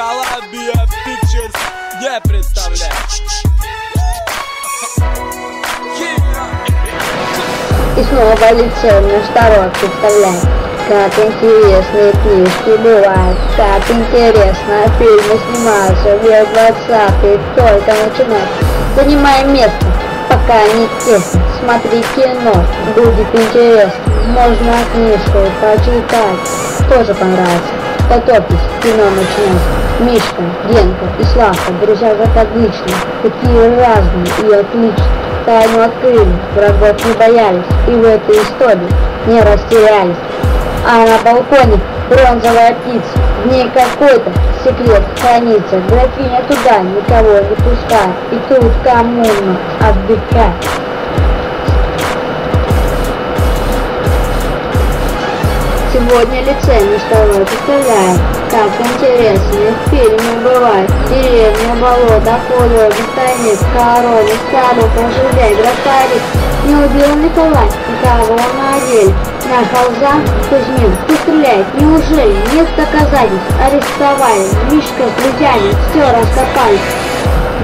Columbia Pictures не представляет. И снова лицо наш народ представляет. Как интересные книжки бывают, как интересно фильмы снимаются, век 20-й только начинать. Занимаем место, пока не тесно, смотри кино, будет интересно, можно книжку почитать, тоже понравится. Готовьтесь, кино начинать. Мишка, Генка и Славка, друзья закадычные, такие разные и отличные. Тайну открыли, врагов не боялись и в этой истории не растерялись. А на балконе бронзовая птица, в ней какой-то секрет хранится. Графиня туда никого не пускает, и тут коммуна отдыхает. Сегодня лицей наш второй представляет, как интересные фильмы бывают. Деревня, болото, поле, тайник, короны, старуха, железь, графарик. Не убил Николай, никого на деле. На холзам Кузьмин стреляет. Неужели нет доказательств? Арестовали. Мишка с друзьями все раскопали.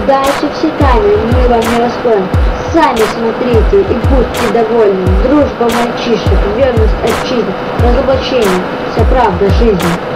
Дальше все тайны миром не раскроем. Сами смотрите и будьте довольны. Дружба мальчишек, верность отчизне, разоблачение, вся правда жизни.